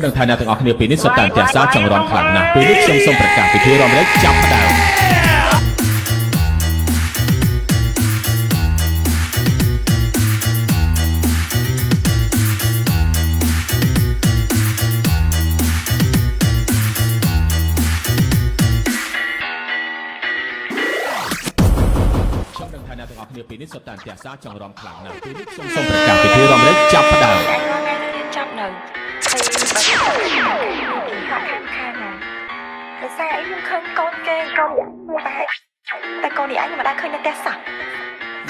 នឹងថាអ្នកទាំងអស់គ្នាពេលនេះសុទ្ធតែផ្ទះសារចង់រំខ្លាំងណាស់ពេលនេះខ្ញុំសូមប្រកាសពិធីរំលែកចាប់ផ្ដើមខ្ញុំនឹងថាអ្នកទាំងអស់គ្នាពេលនេះសុទ្ធតែផ្ទះសារចង់រំខ្លាំងណាស់ពេលនេះខ្ញុំសូមប្រកាសពិធីរំលែកចាប់ផ្ដើមចាប់នៅពេលបើខាងណាតែសារអីខ្ញុំឃើញកូនគេកូនតែកូននេះអញមិនដែលឃើញនៅផ្ទះសោះ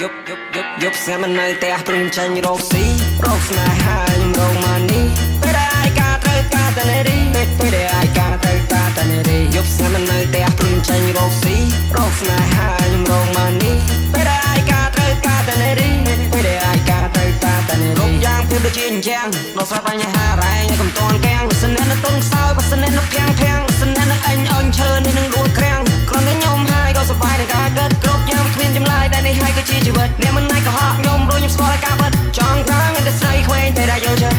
យប់ស្ងាត់មិននៅផ្ទះព្រឹងចាញ់រកស៊ីរកស្នេហាខ្ញុំរកមកនេះពេលដែលអាយការត្រូវការតែនារីពេលដែលអាយការត្រូវការតែនារីយប់ស្ងាត់មិននៅផ្ទះព្រឹងចាញ់រកស៊ីរកស្នេហាខ្ញុំរកមកនេះពេលដែលអាយការត្រូវការតែនារីពេលដែលអាយការត្រូវការតែនារីយ៉ាងពេលដូចជាអញ្ចឹងដល់ស្រាប់បញ្ហារ៉ែងកំតនកាំងបើសិននៅតុនខ្សោយបើសិននៅភាំងបើសិននៅអញអញឈើនេះនឹងដួលក្រាំងគ្រាន់តែខ្ញុំហើយក៏សប្បាយនឹងការកើតគ្រប់យ៉ាងគ្មានចម្លើយតែនេះហើយក៏ជាជីវិតអ្នកមិនណៃក៏ហក់ខ្ញុំរួចខ្ញុំស្គាល់ការពិតចង់ក្រងតែស្រីខ្វែងតែដែលយល់ចេះ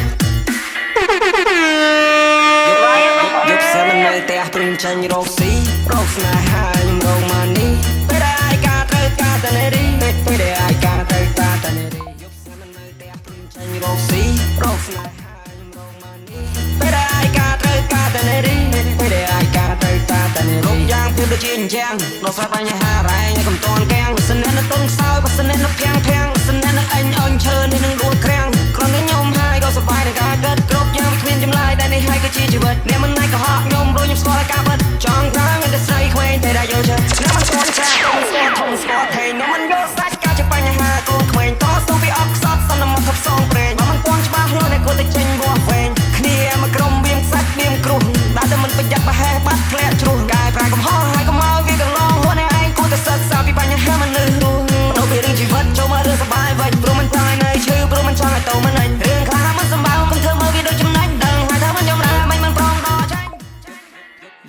យប់ស្ងាត់មិននៅផ្ទះព្រឹងចាញ់រកស៊ីរកស្នេហាខ្ញុំរកមកនេះពេលដែលអាយការត្រូវការតែនារីពេលដែលអាយការត្រូវការតែនារីយប់ស្ងាត់មិននៅផ្ទះព្រឹងចាញ់រកស៊ីរកស្នេហាខ្ញុំរកមកនេះពេលដែលអាយការត្រូវការតែនារីពេលដែលអាយការត្រូវការតែនារីយ៉ាងពេលដូចជាអញ្ចឹងដល់ស្រាប់បញ្ហារ៉ែងកំតនកាំងបើសិននៅតុនខ្សោយបើសិននៅភាំងបើសិននៅអញអញឈើនេះនឹងដួលក្រាំងគ្រាន់តែខ្ញុំហើយក៏សប្បាយនឹងការកើតគ្រប់យ៉ាងគ្មានចម្លើយតែនេះហើយក៏ជាជីវិតអ្នកមិនណៃក៏ហក់ខ្ញុំរួចខ្ញុំស្គាល់ការពិតចង់ក្រងតែស្រីខ្វែងតែដែលយល់ចេះអ្នកមិនស្គាល់ចាស់ក៏មិនស្គាល់ធំស្គាល់ថេងអ្នកមិនយល់សាច់ការជាបញ្ហាកូនក្មេងតស៊ូពីអត់ខ្សត់សន្មត់ថប់សងព្រេងបើមិនពន់ច្បាស់ខ្លួនតែគាត់តែចេញវាស់វែងគ្នាមកក្រុមវាងខ្សាច់វាងគ្រោះតែមិនប្រយ័ត្នប្រហែសបាត់ធ្លាក់ជ្រុះកាយប្រាយកំហុសហើយកុំឲ្យវាកន្លងខ្លួនឯងគួរតែសិក្សាពីបញ្ហាមនុស្សរស់នៅពីរឿងជីវិតចូលមករឿងសប្បាយវិញព្រោះមិនចង់ឲ្យនៅឈឺព្រោះមិនចង់ឲ្យតោមិនអញរឿងខ្លះមិនសម្បើកុំធ្វើមកវាដូចចំណេញដឹងហើយថាមិនយំរ៉ាមិនប្រងដល់ចាញ់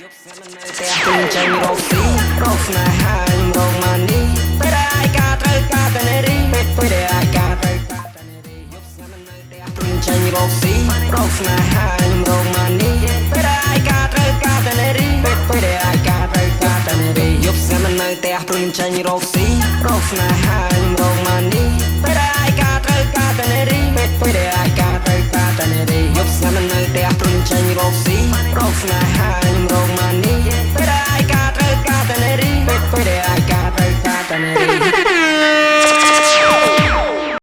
យប់ស្ងាត់មិននៅផ្ទះព្រឹងចាញ់រកស៊ីរកស្នេហាខ្ញុំរកមកនេះពេលដែលអាយការត្រូវការតែនារីពេលដែលអាយការត្រូវការតែនារីយប់ស្ងាត់មិននៅផ្ទះព្រឹងចាញ់រកស៊ីរកស្នេហាខ្ញុំរកមកនេះពេលដែលអាយការត្រូវការតែនារីពេលដែលអាយការត្រូវការតែនារីយប់ស្ងាត់មិននៅផ្ទះព្រឹងចាញ់រកស៊ីរកស្នេហាខ្ញុំរកមកនេះពេលដែលអាយការត្រូវការតែនារីពេលដែលអាយការត្រូវការតែនារីយប់ស្ងាត់មិននៅផ្ទះព្រឹងចាញ់រកស៊ីរកស្នេហា